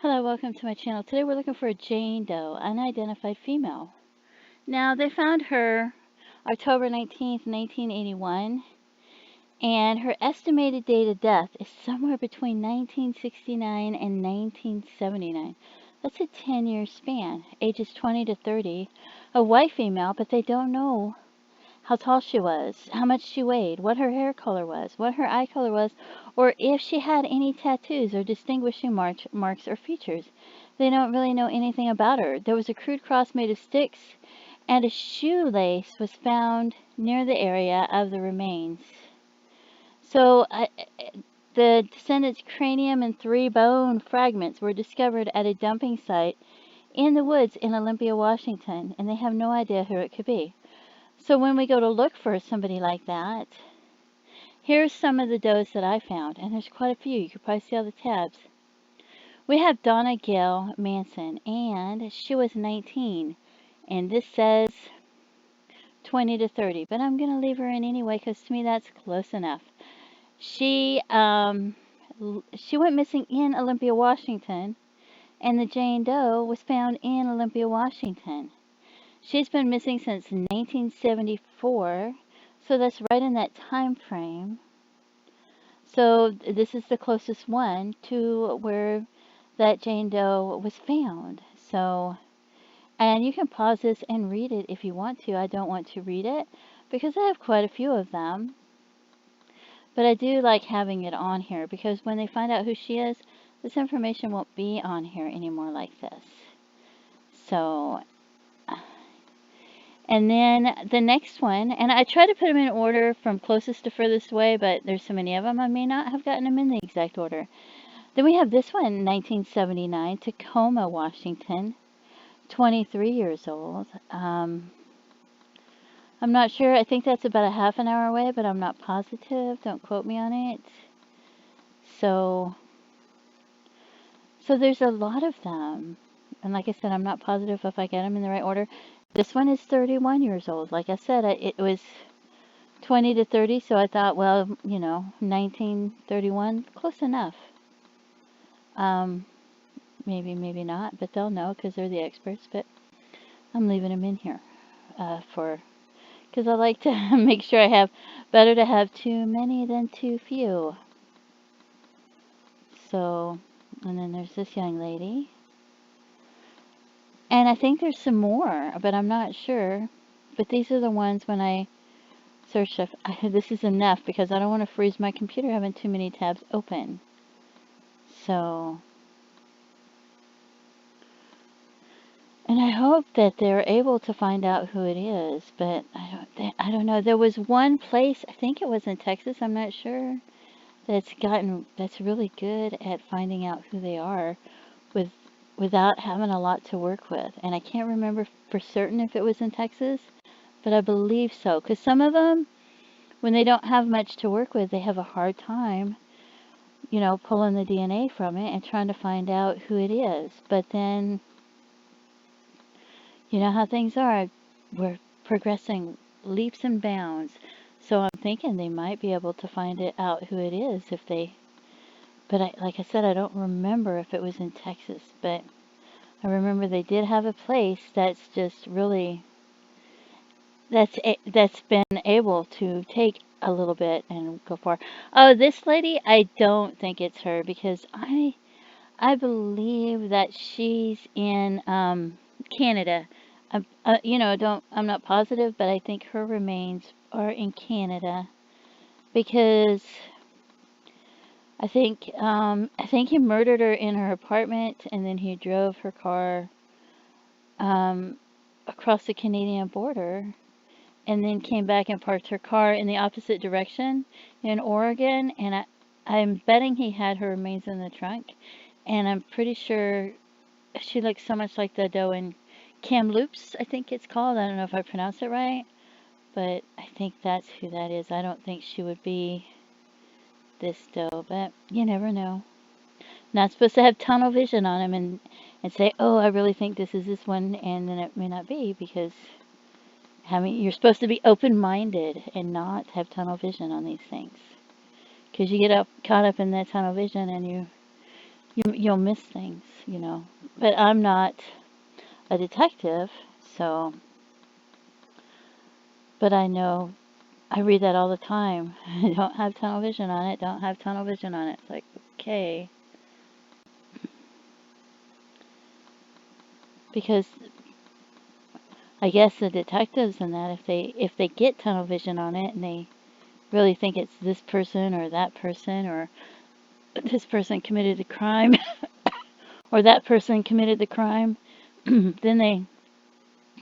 Hello, welcome to my channel. Today we're looking for a Jane Doe, unidentified female. Now, they found her October 19th, 1981, and her estimated date of death is somewhere between 1969 and 1979. That's a 10-year span, ages 20 to 30. A white female, but they don't know how tall she was, how much she weighed, what her hair color was, what her eye color was, or if she had any tattoos or distinguishing marks or features. They don't really know anything about her. There was a crude cross made of sticks, and a shoelace was found near the area of the remains. So, the descendant's cranium and 3 bone fragments were discovered at a dumping site in the woods in Olympia, Washington, and they have no idea who it could be. So when we go to look for somebody like that, here's some of the does that I found, and there's quite a few. You can probably see all the tabs. We have Donna Gail Manson, and she was 19, and this says 20 to 30, but I'm going to leave her in anyway because to me that's close enough. She went missing in Olympia, Washington, and the Jane Doe was found in Olympia, Washington. She's been missing since 1974, so that's right in that time frame. So this is the closest one to where that Jane Doe was found. So, and you can pause this and read it if you want to. I don't want to read it because I have quite a few of them. But I do like having it on here because when they find out who she is, this information won't be on here anymore like this. So, and then the next one, and I try to put them in order from closest to furthest away, but there's so many of them, I may not have gotten them in the exact order. Then we have this one, 1979, Tacoma, Washington, 23 years old. I'm not sure. I think that's about a half an hour away, but I'm not positive. Don't quote me on it. So there's a lot of them. And like I said, I'm not positive if I get them in the right order. This one is 31 years old. Like I said, it was 20 to 30, so I thought, well, 1931, close enough. Maybe, maybe not, but they'll know because they're the experts. But I'm leaving them in here because I like to make sure I have, better to have too many than too few. So, and then there's this young lady. And I think there's some more, but I'm not sure. But these are the ones when I search, this is enough because I don't want to freeze my computer having too many tabs open. So, and I hope that they're able to find out who it is, but I don't know. There was one place, I think it was in Texas, I'm not sure, that's really good at finding out who they are without having a lot to work with. And I can't remember for certain if it was in Texas, but I believe so. Because some of them, when they don't have much to work with, they have a hard time, pulling the DNA from it and trying to find out who it is. But then, you know how things are. We're progressing leaps and bounds. So I'm thinking they might be able to find it out who it is if they. But like I said, I don't remember if it was in Texas. But I remember they did have a place that's just really that's been able to take a little bit and go far. Oh, this lady, I don't think it's her because I believe that she's in Canada. I'm not positive, but I think her remains are in Canada because I think he murdered her in her apartment and then he drove her car across the Canadian border and then came back and parked her car in the opposite direction in Oregon. And I'm betting he had her remains in the trunk. And I'm pretty sure she looks so much like the doe in Kamloops, I think it's called. I don't know if I pronounced it right, but I think that's who that is. I don't think she would be this doe, but you never know. Not supposed to have tunnel vision on him and say, oh, I really think this is this one, and then it may not be because you're supposed to be open-minded and not have tunnel vision on these things. Because you get caught up in that tunnel vision and you'll miss things, you know. But I'm not a detective, so, but I know, I read that all the time. Don't have tunnel vision on it, don't have tunnel vision on it. It's like, okay. Because I guess the detectives and that, if they get tunnel vision on it and they really think it's this person or that person, or this person committed the crime or that person committed the crime, then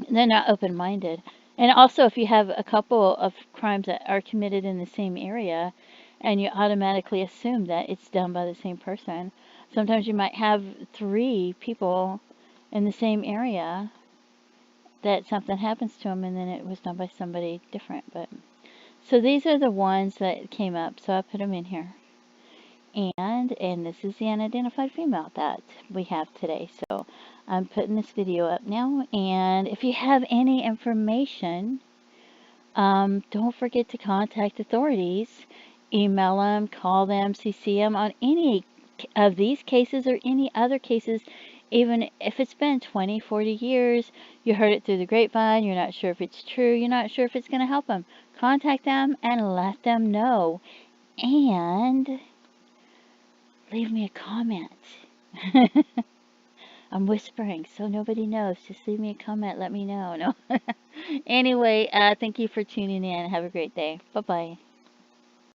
they're not open-minded. And also, if you have a couple of crimes that are committed in the same area and you automatically assume that it's done by the same person, sometimes you might have three people in the same area that something happens to them and then it was done by somebody different. But so these are the ones that came up, so I put them in here. And this is the unidentified female that we have today. So I'm putting this video up now, and if you have any information, don't forget to contact authorities. Email them, call them, CC them on any of these cases or any other cases. Even if it's been 20, 40 years, you heard it through the grapevine, you're not sure if it's true, you're not sure if it's going to help them. Contact them and let them know. And leave me a comment. I'm whispering so nobody knows. Just leave me a comment. Let me know. No. Anyway, thank you for tuning in. Have a great day. Bye bye.